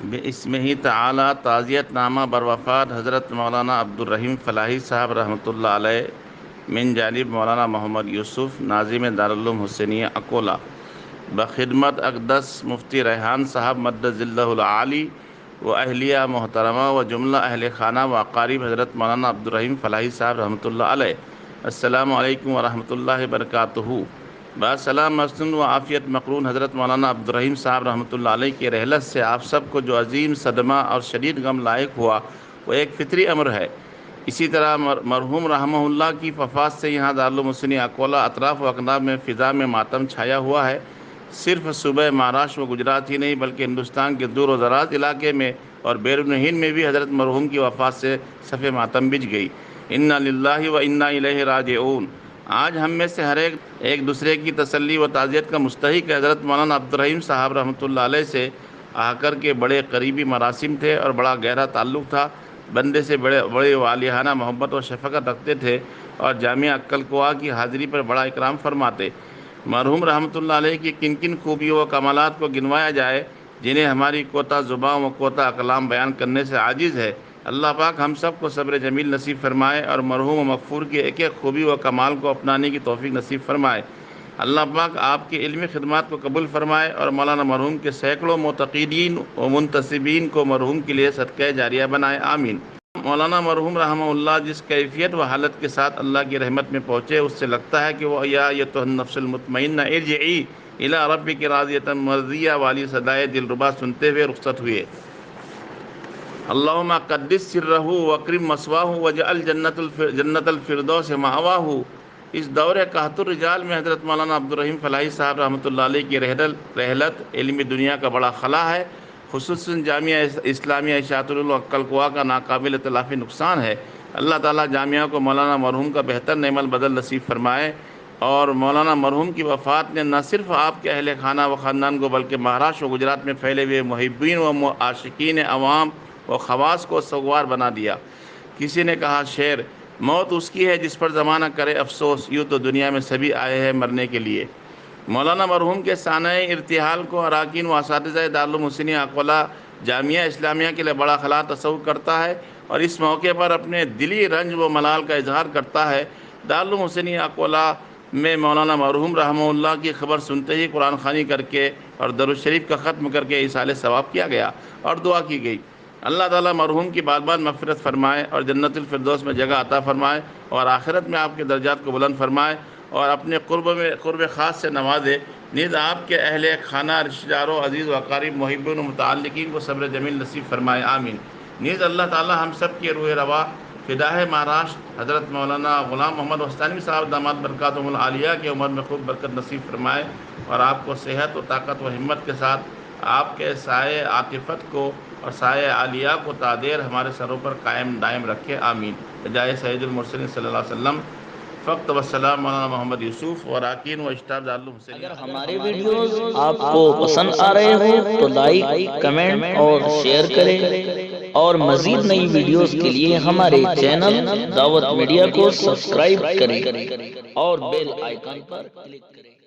باسمہ تعالی تعزیت نامہ بروفات حضرت مولانا عبدالرحیم فلاحی صاحب رحمۃ اللہ علیہ من جانب مولانا محمد یوسف ناظم دارالعلوم حسینیہ اکولہ بخدمت اقدس مفتی ریحان صاحب مد ظلہ العالی و اہلیہ محترمہ و جملہ اہل خانہ و اقارب حضرت مولانا عبدالرحیم فلاحی صاحب رحمۃ اللہ علیہ۔ السلام علیکم ورحمۃ اللہ وبرکاتہ۔ بسلام مسنون و عافیت مقرون حضرت مولانا عبدالرحیم صاحب رحمۃ اللہ علیہ کی رحلت سے آپ سب کو جو عظیم صدمہ اور شدید غم لائق ہوا وہ ایک فطری امر ہے۔ اسی طرح مرحوم رحمہ اللہ کی وفات سے یہاں دارالعلوم حسینیہ اکولہ اطراف و اکناف میں فضا میں ماتم چھایا ہوا ہے۔ صرف صوبہ مہاراشٹر و گجرات ہی نہیں بلکہ ہندوستان کے دور و دراز علاقے میں اور بیرون ہند میں بھی حضرت مرحوم کی وفات سے صف ماتم بچھ گئی۔ انا للہ و انا الیہ راجعون۔ آج ہم میں سے ہر ایک دوسرے کی تسلی و تعزیت کا مستحق ہے۔ حضرت مولانا عبدالرحیم صاحب رحمۃ اللہ علیہ سے آ کر کے بڑے قریبی مراسم تھے اور بڑا گہرا تعلق تھا۔ بندے سے بڑے والہانہ محبت و شفقت رکھتے تھے اور جامعہ عقل کوہ کی حاضری پر بڑا اکرام فرماتے۔ مرحوم رحمۃ اللہ علیہ کی کن کن خوبیوں و کمالات کو گنوایا جائے جنہیں ہماری کوتا زبان و کوتا کلام بیان کرنے سے عاجز ہے۔ اللہ پاک ہم سب کو صبر جمیل نصیب فرمائے اور مرحوم و مغفور کی ایک ایک خوبی و کمال کو اپنانے کی توفیق نصیب فرمائے۔ اللہ پاک آپ کی علمی خدمات کو قبول فرمائے اور مولانا مرحوم کے سینکڑوں معتقدین و منتسبین کو مرحوم کے لیے صدقہ جاریہ بنائے، آمین۔ مولانا مرحوم رحمہ اللہ جس کیفیت و حالت کے ساتھ اللہ کی رحمت میں پہنچے اس سے لگتا ہے کہ وہ یا ایتھا النفس المطمئنہ ارجعی الی ربک راضیۃ مرضیہ والی صدائے دلربا سنتے ہوئے رخصت ہوئے۔ اللہم قدس سرہ واکرم مثواہ واجعل جنت الفردوس مأواہ۔ اس دور قحط الرجال میں حضرت مولانا عبدالرحیم فلاحی صاحب رحمۃ اللہ علیہ کی رحلت علمی دنیا کا بڑا خلا ہے، خصوصاً جامعہ اسلامیہ اشاعت العلوم عقل کوہ کا ناقابل تلافی نقصان ہے۔ اللہ تعالیٰ جامعہ کو مولانا مرحوم کا بہتر نعم البدل نصیب فرمائے اور مولانا مرحوم کی وفات نے نہ صرف آپ کے اہل خانہ و خاندان کو بلکہ مہاراشٹر و گجرات میں پھیلے ہوئے محبین و عاشقین عوام و خواص کو سوگوار بنا دیا۔ کسی نے کہا شعر، موت اس کی ہے جس پر زمانہ کرے افسوس، یوں تو دنیا میں سبھی آئے ہیں مرنے کے لیے۔ مولانا مرحوم کے سانحۂ ارتحال کو اراکین و اساتذہ دارالعلوم حسینیہ اکولہ جامعہ اسلامیہ کے لیے بڑا خلا تصور کرتا ہے اور اس موقع پر اپنے دلی رنج و ملال کا اظہار کرتا ہے۔ دارالعلوم حسینیہ اکولہ میں مولانا مرحوم رحمہ اللہ کی خبر سنتے ہی قرآن خوانی کر کے اور درود شریف کا ختم کر کے ایصال ثواب کیا گیا اور دعا کی گئی۔ اللہ تعالیٰ مرحوم کی بار بار مغفرت فرمائے اور جنت الفردوس میں جگہ عطا فرمائے اور آخرت میں آپ کے درجات کو بلند فرمائے اور اپنے قرب خاص سے نوازے۔ نیز آپ کے اہل خانہ، رشتہ داروں، عزیز و اقارب، محبین و متعلقین کو صبر جمیل نصیب فرمائے، آمین۔ نیز اللہ تعالیٰ ہم سب کی روح روا فدائے مہاراشٹر حضرت مولانا غلام محمد وستانی صاحب داماد برکاتہم العالیہ کی عمر میں خوب برکت نصیب فرمائے اور آپ کو صحت و طاقت و ہمت کے ساتھ آپ کے سایہ عاطفت کو اور سایہ عالیہ کو تادیر ہمارے سروں پر قائم دائم رکھے، آمین۔ بجائے سید المرسلین صلی اللہ علیہ وسلم۔ فقط وسلام مولانا محمد یوسف اور اراکین و اسٹاف دارالعلوم حسینیہ۔ اگر ہمارے ویڈیوز آپ کو پسند آ رہے ہوں تو لائک، کمنٹ اور شیئر کریں اور مزید نئی ویڈیوز کے لیے ہمارے چینل دعوت میڈیا کو سبسکرائب کریں اور بیل آئیکن پر کلک کریں۔